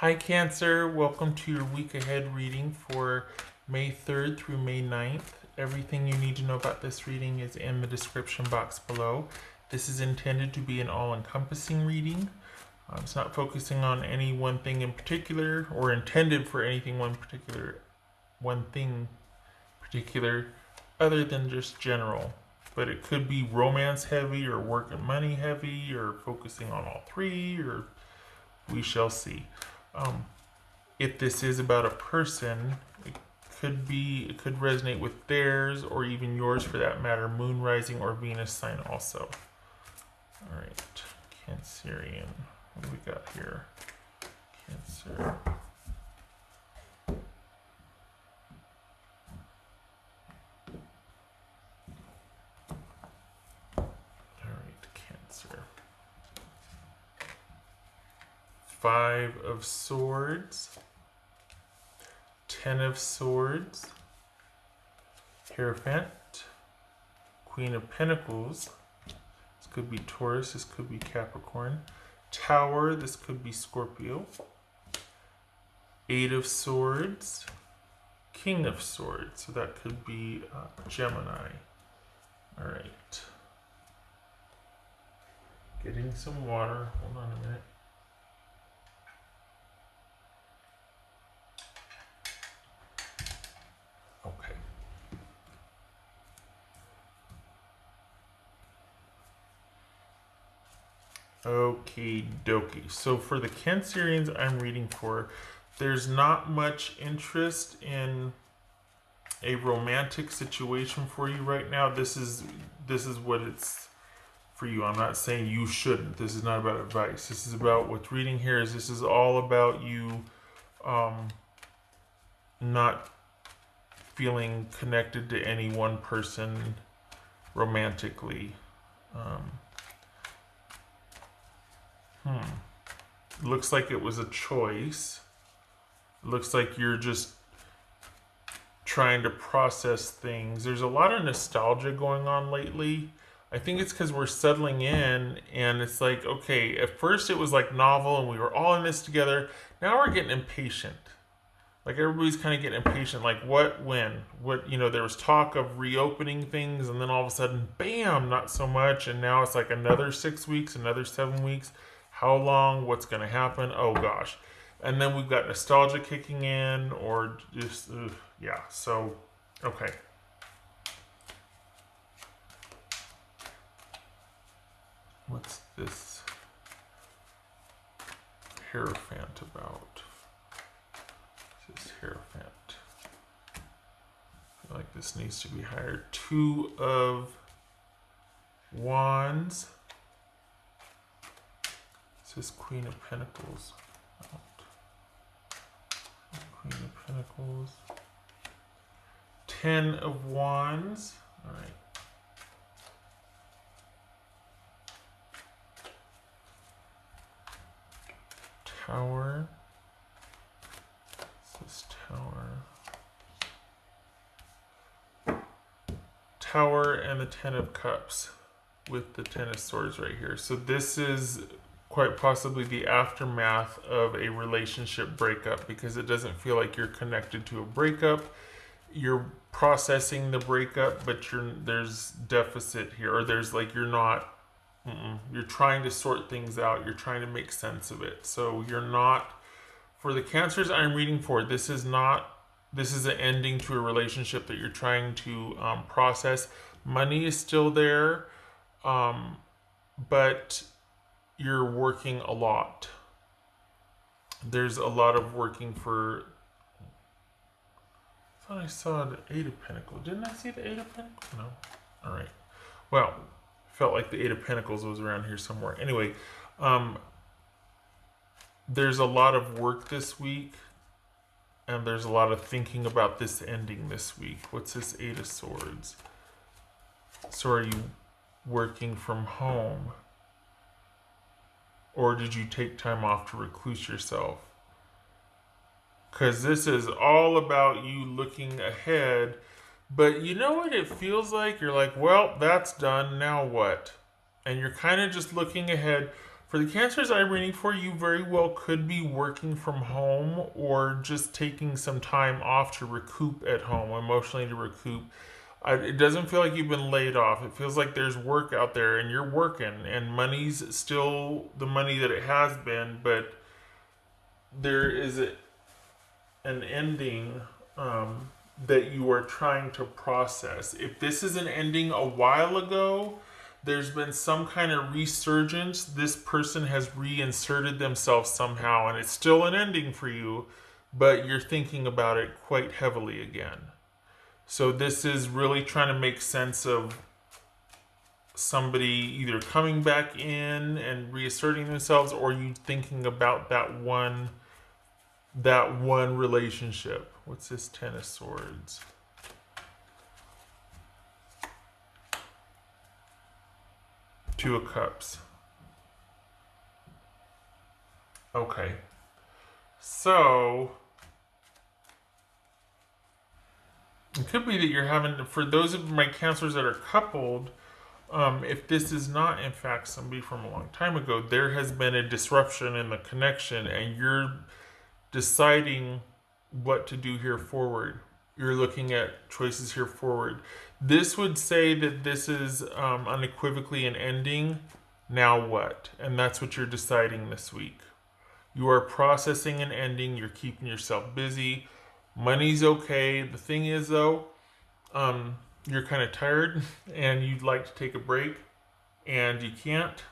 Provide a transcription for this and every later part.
Hi Cancer, welcome to your week ahead reading for May 3rd through May 9th. Everything you need to know about this reading is in the description box below. This is intended to be an all-encompassing reading. It's not focusing on any one thing in particular or intended for anything one thing particular other than just general. But it could be romance heavy or work and money heavy or focusing on all three, or we shall see. If this is about a person, it could resonate with theirs or even yours for that matter, moon rising or Venus sign also. All right, Cancerian, what do we got here? Cancer. All right, Cancer. 5 of Swords, 10 of Swords, Hierophant, Queen of Pentacles, this could be Taurus, this could be Capricorn, Tower, this could be Scorpio, 8 of Swords, King of Swords, so that could be Gemini. All right. Getting some water, hold on a minute. Okay. Okie dokie. So for the Cancerians I'm reading for, there's not much interest in a romantic situation for you right now. This is what it's for you. I'm not saying you shouldn't. This is not about advice. This is about what's reading here is this is all about you not feeling connected to any one person romantically. Looks like it was a choice. Looks like you're just trying to process things. There's a lot of nostalgia going on lately. I think it's because we're settling in and it's like, okay, at first it was like novel and we were all in this together. Now we're getting impatient. Like everybody's kind of getting impatient. Like when? There was talk of reopening things and then all of a sudden, bam, not so much. And now it's like another 6 weeks, another 7 weeks. How long? What's going to happen? Oh gosh. And then we've got nostalgia kicking in or just, yeah. So, okay. What's this Hierophant about? This Hierophant. I feel like this needs to be higher. 2 of Wands. This is Queen of Pentacles. Queen of Pentacles. 10 of Wands. All right. Tower. This is Tower. Tower and the 10 of Cups with the 10 of Swords right here. So this is quite possibly the aftermath of a relationship breakup because it doesn't feel like you're connected to a breakup. You're processing the breakup, but there's deficit here, or there's like you're not. You're trying to sort things out. You're trying to make sense of it. So you're not. For the Cancers I'm reading for, this is not. This is an ending to a relationship that you're trying to process. Money is still there, but you're working a lot. There's a lot of working for. I thought I saw the 8 of Pentacles. Didn't I see the 8 of Pentacles? No. All right. Well, felt like the 8 of Pentacles was around here somewhere. Anyway, there's a lot of work this week, and there's a lot of thinking about this ending this week. What's this 8 of Swords? So are you working from home? Or did you take time off to recluse yourself? Because this is all about you looking ahead. But you know what it feels like? You're like, well, that's done. Now what? And you're kind of just looking ahead. For the Cancers I'm reading for, you very well could be working from home or just taking some time off to recoup at home, emotionally to recoup. It doesn't feel like you've been laid off. It feels like there's work out there and you're working, and money's still the money that it has been, but there is an ending that you are trying to process. If this is an ending a while ago, there's been some kind of resurgence. This person has reinserted themselves somehow, and it's still an ending for you, but you're thinking about it quite heavily again. So this is really trying to make sense of somebody either coming back in and reasserting themselves, or you thinking about that one relationship. What's this Ten of Swords? Two of Cups. Okay. So it could be that you're having, for those of my Cancers that are coupled, if this is not in fact somebody from a long time ago, there has been a disruption in the connection, and you're deciding what to do here forward. You're looking at choices here forward. This would say that this is unequivocally an ending. Now what? And that's what you're deciding this week. You are processing an ending. You're keeping yourself busy. Money's okay. The thing is, though, you're kind of tired and you'd like to take a break and you can't.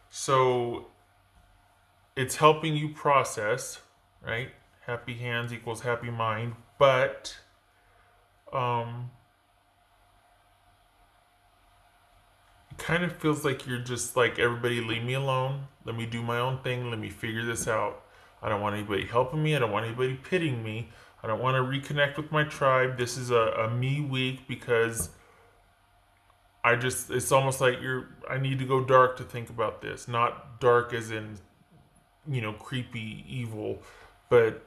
So it's helping you process, right? Happy hands equals happy mind. But it kind of feels like you're just like, everybody leave me alone. Let me do my own thing. Let me figure this out. I don't want anybody helping me. I don't want anybody pitying me. I don't want to reconnect with my tribe. This is a me week because it's almost like I need to go dark to think about this. Not dark as in, creepy, evil, but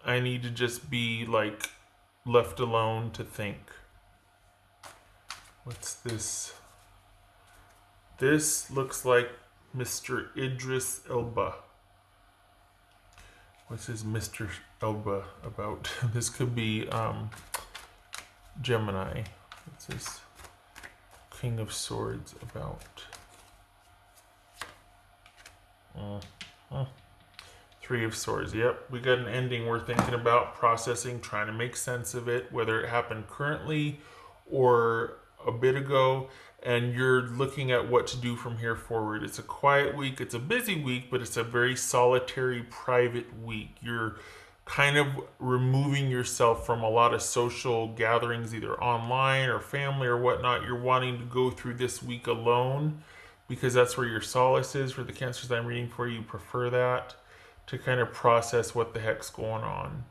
I need to just be like left alone to think. What's this? This looks like Mr. Idris Elba. What's this Mr. Elba about? This could be Gemini. What's this King of Swords about? Three of Swords. Yep, we got an ending we're thinking about, processing, trying to make sense of it, whether it happened currently or a bit ago, and you're looking at what to do from here forward. It's a quiet week, it's a busy week, but it's a very solitary, private week. You're kind of removing yourself from a lot of social gatherings, either online or family or whatnot. You're wanting to go through this week alone because that's where your solace is. For the Cancers I'm reading for, you prefer that to kind of process what the heck's going on.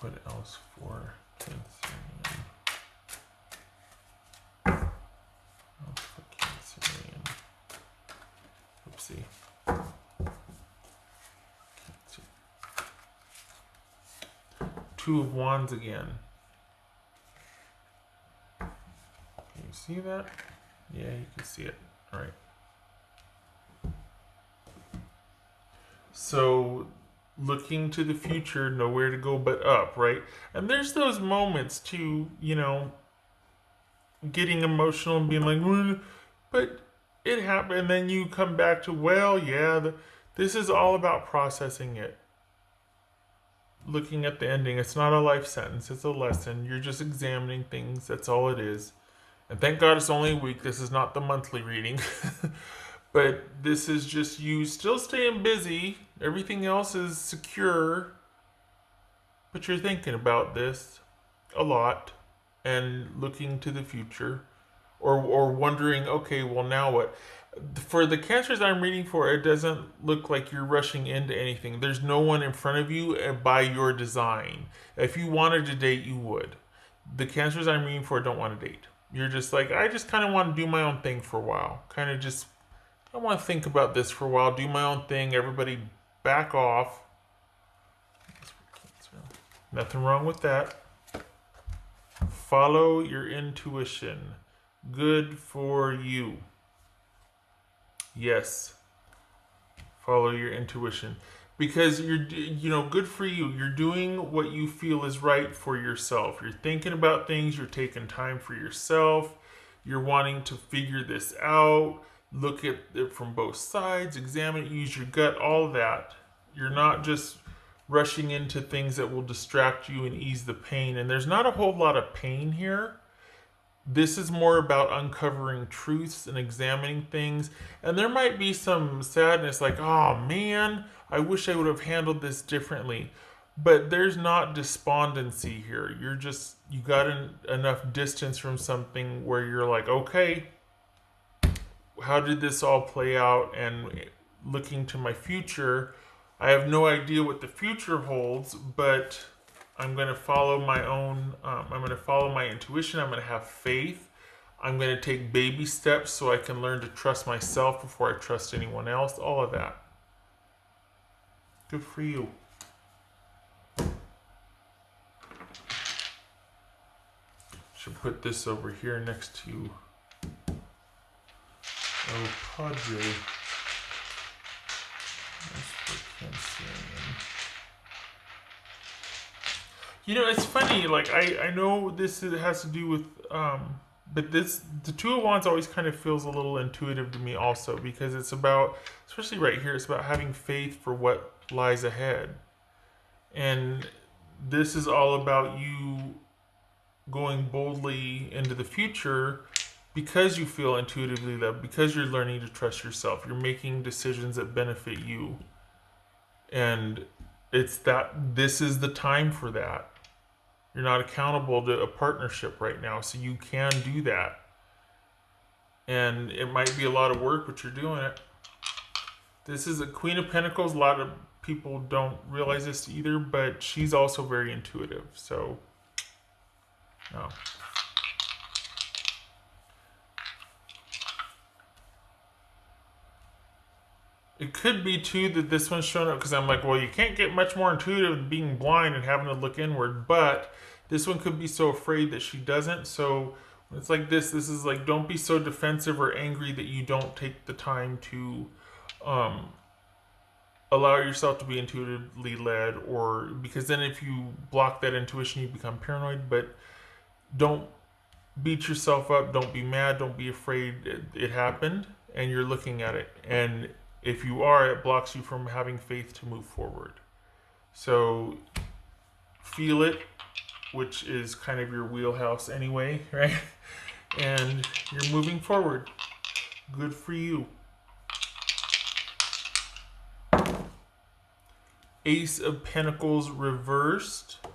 What else for Cancerian? Oopsie. Two of Wands again. Can you see that? Yeah, you can see it. All right. So looking to the future, nowhere to go but up, right? And there's those moments too, getting emotional and being like, well, but it happened. And then you come back to, well, yeah, this is all about processing it. Looking at the ending, it's not a life sentence, it's a lesson. You're just examining things, that's all it is. And thank God it's only a week. This is not the monthly reading. But this is just you still staying busy. Everything else is secure. But you're thinking about this a lot and looking to the future. Or wondering, okay, well now what? For the Cancers I'm reading for, it doesn't look like you're rushing into anything. There's no one in front of you by your design. If you wanted to date, you would. The Cancers I'm reading for don't want to date. You're just like, I just kind of want to do my own thing for a while. I want to think about this for a while, do my own thing. Everybody back off. Nothing wrong with that. Follow your intuition. Good for you. Yes. Follow your intuition. Because good for you. You're doing what you feel is right for yourself. You're thinking about things. You're taking time for yourself. You're wanting to figure this out. Look at it from both sides. Examine it. Use your gut. All that. You're not just rushing into things that will distract you and ease the pain. And there's not a whole lot of pain here. This is more about uncovering truths and examining things. And there might be some sadness like, oh man, I wish I would have handled this differently. But there's not despondency here. You got enough distance from something where you're like, okay, how did this all play out? And looking to my future, I have no idea what the future holds, but I'm going to follow my own, I'm going to follow my intuition. I'm going to have faith. I'm going to take baby steps so I can learn to trust myself before I trust anyone else. All of that. Good for you. Should put this over here next to El Padre. It's funny, like, I know has to do with, but the Two of Wands always kind of feels a little intuitive to me also, because it's about, especially right here, it's about having faith for what lies ahead. And this is all about you going boldly into the future because you feel intuitively that, because you're learning to trust yourself, you're making decisions that benefit you. And it's that this is the time for that. You're not accountable to a partnership right now, so you can do that. And it might be a lot of work, but you're doing it. This is a Queen of Pentacles. A lot of people don't realize this either, but she's also very intuitive. So, no. It could be, too, that this one's showing up because I'm like, well, you can't get much more intuitive than being blind and having to look inward. But this one could be so afraid that she doesn't. So when it's like this is like, don't be so defensive or angry that you don't take the time to allow yourself to be intuitively led. Or because then if you block that intuition, you become paranoid. But don't beat yourself up. Don't be mad. Don't be afraid. It happened and you're looking at it. And if you are, it blocks you from having faith to move forward. So feel it, which is kind of your wheelhouse anyway, right? And you're moving forward. Good for you. Ace of Pentacles reversed.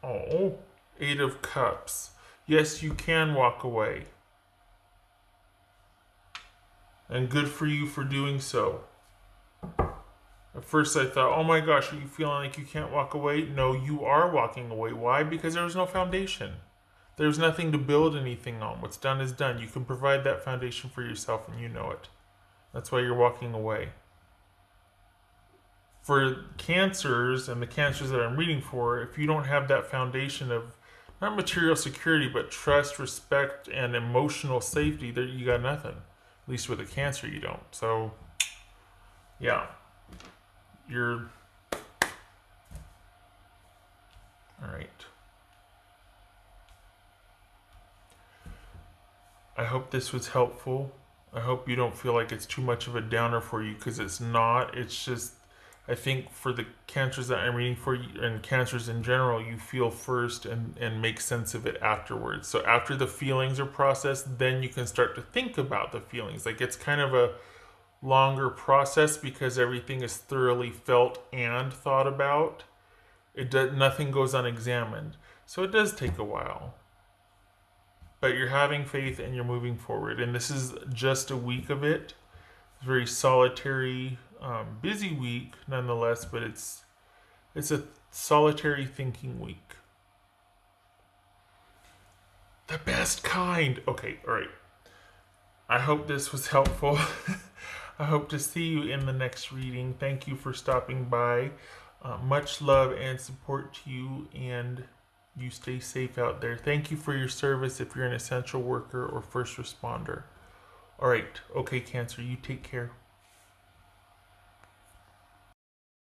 Oh, Eight of Cups. Yes, you can walk away. And good for you for doing so. At first I thought, oh my gosh, are you feeling like you can't walk away? No, you are walking away. Why? Because there was no foundation. There's nothing to build anything on. What's done is done. You can provide that foundation for yourself and you know it. That's why you're walking away. For Cancers and the Cancers that I'm reading for, if you don't have that foundation of not material security, but trust, respect, and emotional safety, there you got nothing. At least with a Cancer, you don't. So, yeah. You're... Alright. I hope this was helpful. I hope you don't feel like it's too much of a downer for you, because it's not. It's just, I think for the Cancers that I'm reading for you, and Cancers in general, you feel first and make sense of it afterwards. So after the feelings are processed, then you can start to think about the feelings. Like, it's kind of a longer process because everything is thoroughly felt and thought about. Nothing goes unexamined. So it does take a while. But you're having faith and you're moving forward. And this is just a week of it. It's a very solitary, busy week nonetheless, but it's a solitary thinking week. The best kind. Okay, all right. I hope this was helpful. I hope to see you in the next reading. Thank you for stopping by. Much love and support to you, and you stay safe out there. Thank you for your service if you're an essential worker or first responder. All right. Okay, Cancer, you take care.